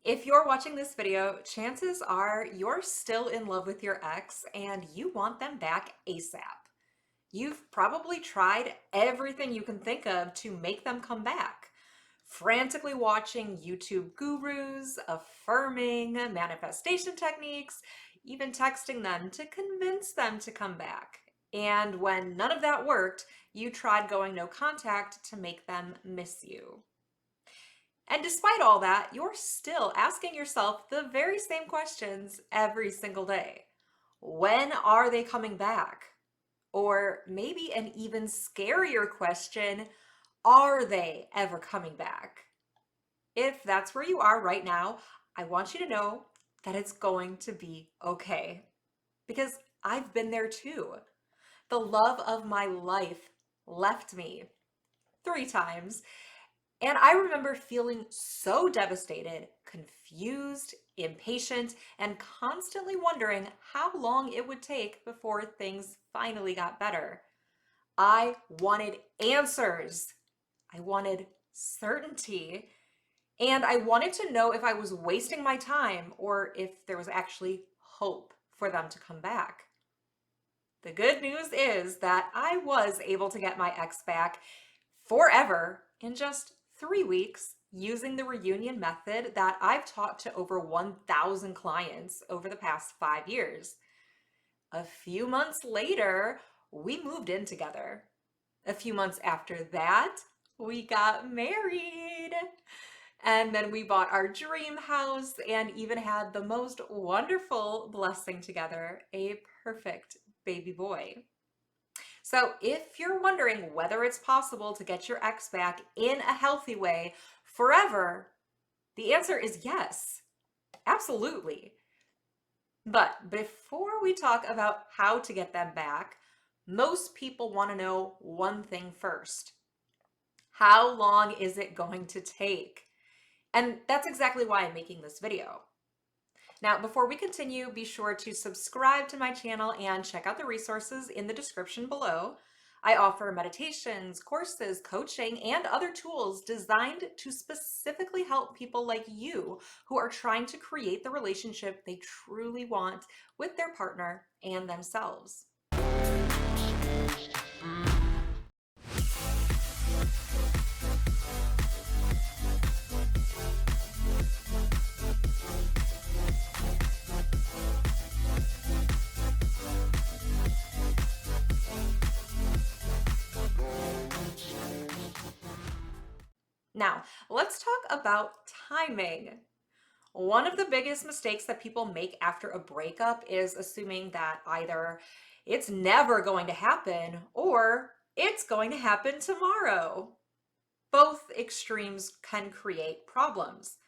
If you're watching this video, chances are you're still in love with your ex and you want them back ASAP. You've probably tried everything you can think of to make them come back. Frantically watching YouTube gurus, affirming manifestation techniques, even texting them to convince them to come back. And when none of that worked, you tried going no contact to make them miss you. And despite all that, you're still asking yourself the very same questions every single day. When are they coming back? Or maybe an even scarier question, are they ever coming back? If that's where you are right now, I want you to know that it's going to be okay. Because I've been there too. The love of my life left me 3 times. And I remember feeling so devastated, confused, impatient, and constantly wondering how long it would take before things finally got better. I wanted answers. I wanted certainty. And I wanted to know if I was wasting my time or if there was actually hope for them to come back. The good news is that I was able to get my ex back forever in just 3 weeks using the reunion method that I've taught to over 1,000 clients over the past 5 years. A few months later, we moved in together. A few months after that, we got married. And then we bought our dream house and even had the most wonderful blessing together, a perfect baby boy. So if you're wondering whether it's possible to get your ex back in a healthy way forever, the answer is yes, absolutely. But before we talk about how to get them back, most people want to know one thing first. How long is it going to take? And that's exactly why I'm making this video. Now, before we continue, be sure to subscribe to my channel and check out the resources in the description below. I offer meditations, courses, coaching, and other tools designed to specifically help people like you who are trying to create the relationship they truly want with their partner and themselves. Now, let's talk about timing. One of the biggest mistakes that people make after a breakup is assuming that either it's never going to happen or it's going to happen tomorrow. Both extremes can create problems.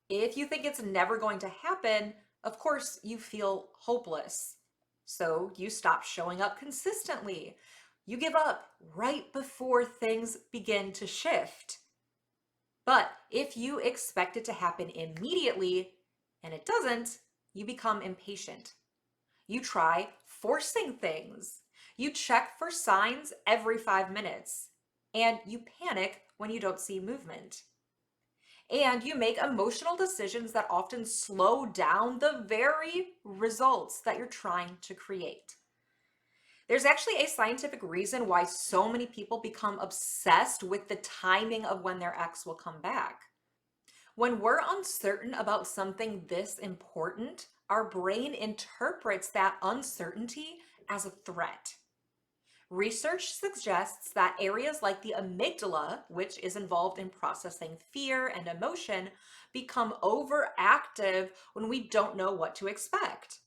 If you think it's never going to happen, of course you feel hopeless. So you stop showing up consistently. You give up right before things begin to shift. But if you expect it to happen immediately and it doesn't, you become impatient. You try forcing things. You check for signs every 5 minutes. And you panic when you don't see movement. And you make emotional decisions that often slow down the very results that you're trying to create. There's actually a scientific reason why so many people become obsessed with the timing of when their ex will come back. When we're uncertain about something this important, our brain interprets that uncertainty as a threat. Research suggests that areas like the amygdala, which is involved in processing fear and emotion, become overactive when we don't know what to expect.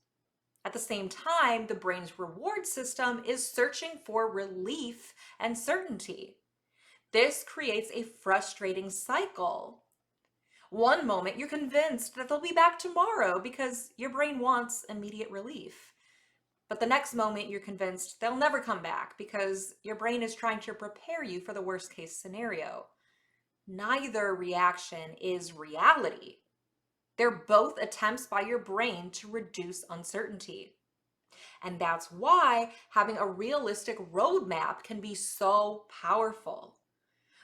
At the same time, the brain's reward system is searching for relief and certainty. This creates a frustrating cycle. One moment you're convinced that they'll be back tomorrow because your brain wants immediate relief. But the next moment you're convinced they'll never come back because your brain is trying to prepare you for the worst case scenario. Neither reaction is reality. They're both attempts by your brain to reduce uncertainty. And that's why having a realistic roadmap can be so powerful.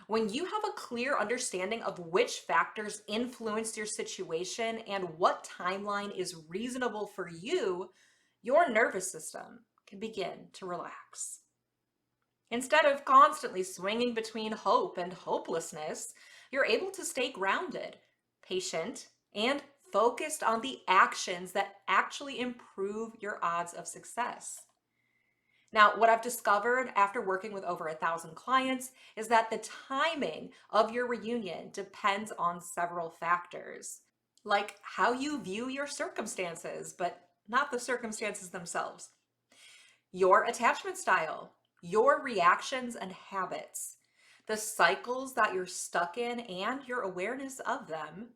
When you have a clear understanding of which factors influence your situation and what timeline is reasonable for you, your nervous system can begin to relax. Instead of constantly swinging between hope and hopelessness, you're able to stay grounded, patient, and focused on the actions that actually improve your odds of success. Now, what I've discovered after working with over 1,000 clients is that the timing of your reunion depends on several factors, like how you view your circumstances, but not the circumstances themselves, your attachment style, your reactions and habits, the cycles that you're stuck in and your awareness of them,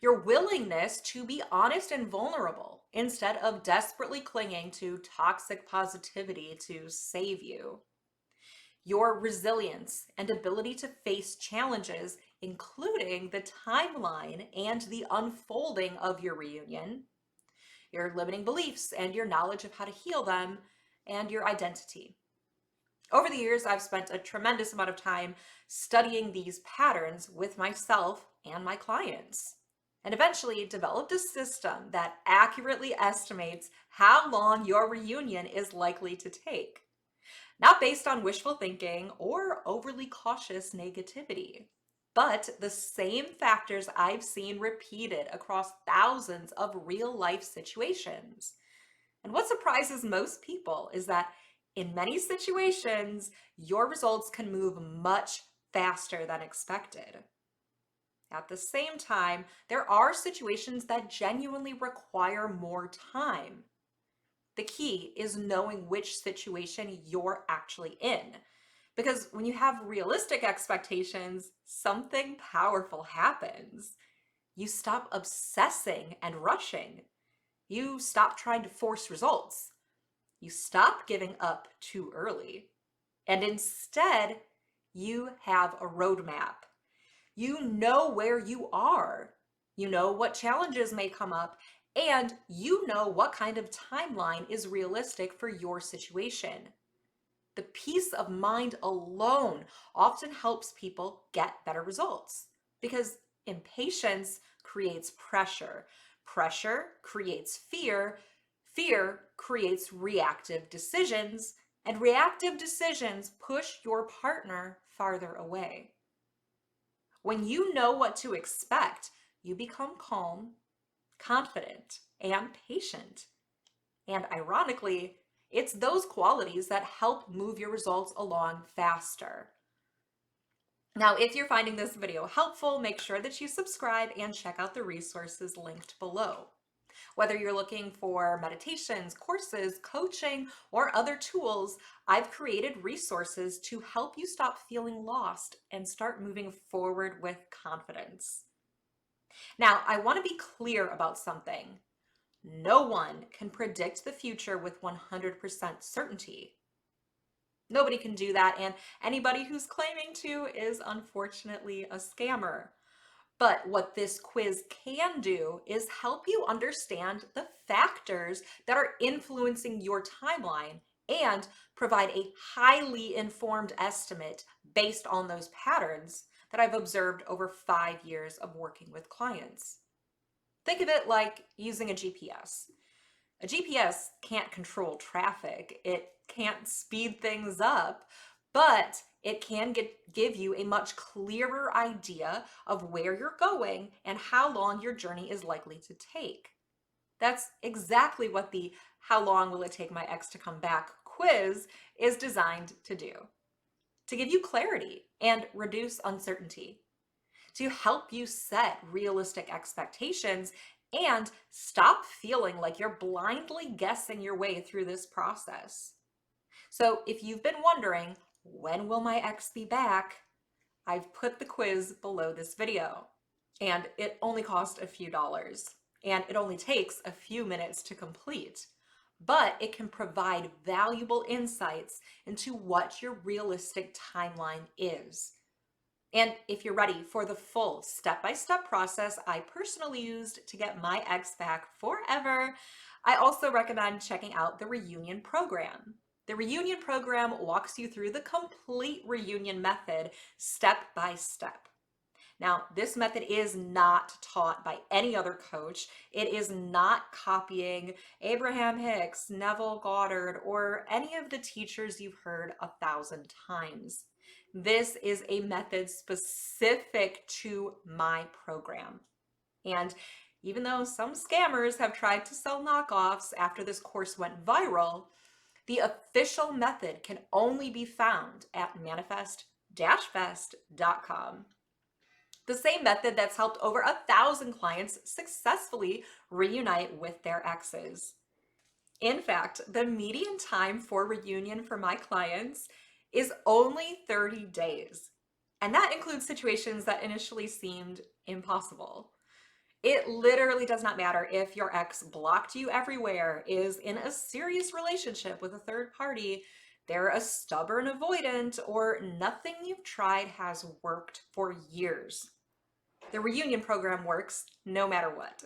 your willingness to be honest and vulnerable instead of desperately clinging to toxic positivity to save you, your resilience and ability to face challenges, including the timeline and the unfolding of your reunion, your limiting beliefs and your knowledge of how to heal them, and your identity. Over the years, I've spent a tremendous amount of time studying these patterns with myself and my clients, and eventually developed a system that accurately estimates how long your reunion is likely to take, not based on wishful thinking or overly cautious negativity, but the same factors I've seen repeated across thousands of real life situations. And what surprises most people is that in many situations, your results can move much faster than expected. At the same time, there are situations that genuinely require more time. The key is knowing which situation you're actually in. Because when you have realistic expectations, something powerful happens. You stop obsessing and rushing. You stop trying to force results. You stop giving up too early. And instead, you have a roadmap. You know where you are. You know what challenges may come up, and you know what kind of timeline is realistic for your situation. The peace of mind alone often helps people get better results because impatience creates pressure. Pressure creates fear. Fear creates reactive decisions, and reactive decisions push your partner farther away. When you know what to expect, you become calm, confident, and patient. And ironically, it's those qualities that help move your results along faster. Now, if you're finding this video helpful, make sure that you subscribe and check out the resources linked below. Whether you're looking for meditations, courses, coaching, or other tools, I've created resources to help you stop feeling lost and start moving forward with confidence. Now, I want to be clear about something. No one can predict the future with 100% certainty. Nobody can do that, and anybody who's claiming to is unfortunately a scammer. But what this quiz can do is help you understand the factors that are influencing your timeline and provide a highly informed estimate based on those patterns that I've observed over 5 years of working with clients. Think of it like using a GPS. A GPS can't control traffic, it can't speed things up, but it can give you a much clearer idea of where you're going and how long your journey is likely to take. That's exactly what the "How long will it take my ex to come back" quiz is designed to do. To give you clarity and reduce uncertainty, to help you set realistic expectations and stop feeling like you're blindly guessing your way through this process. So if you've been wondering, when will my ex be back? I've put the quiz below this video, and it only costs a few dollars, and it only takes a few minutes to complete, but it can provide valuable insights into what your realistic timeline is. And if you're ready for the full step-by-step process I personally used to get my ex back forever, I also recommend checking out the reunion program. The reunion program walks you through the complete reunion method, step by step. Now, this method is not taught by any other coach. It is not copying Abraham Hicks, Neville Goddard, or any of the teachers you've heard 1,000 times. This is a method specific to my program. And even though some scammers have tried to sell knockoffs after this course went viral, the official method can only be found at manifest-fest.com. The same method that's helped over 1,000 clients successfully reunite with their exes. In fact, the median time for reunion for my clients is only 30 days. And that includes situations that initially seemed impossible. It literally does not matter if your ex blocked you everywhere, is in a serious relationship with a third party, they're a stubborn avoidant, or nothing you've tried has worked for years. The reunion program works no matter what.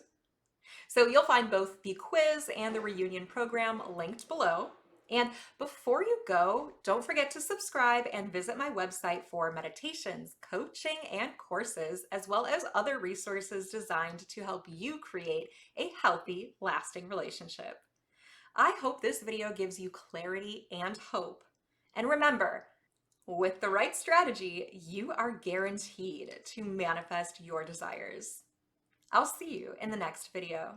So you'll find both the quiz and the reunion program linked below. And before you go, don't forget to subscribe and visit my website for meditations, coaching, and courses, as well as other resources designed to help you create a healthy, lasting relationship. I hope this video gives you clarity and hope. And remember, with the right strategy, you are guaranteed to manifest your desires. I'll see you in the next video.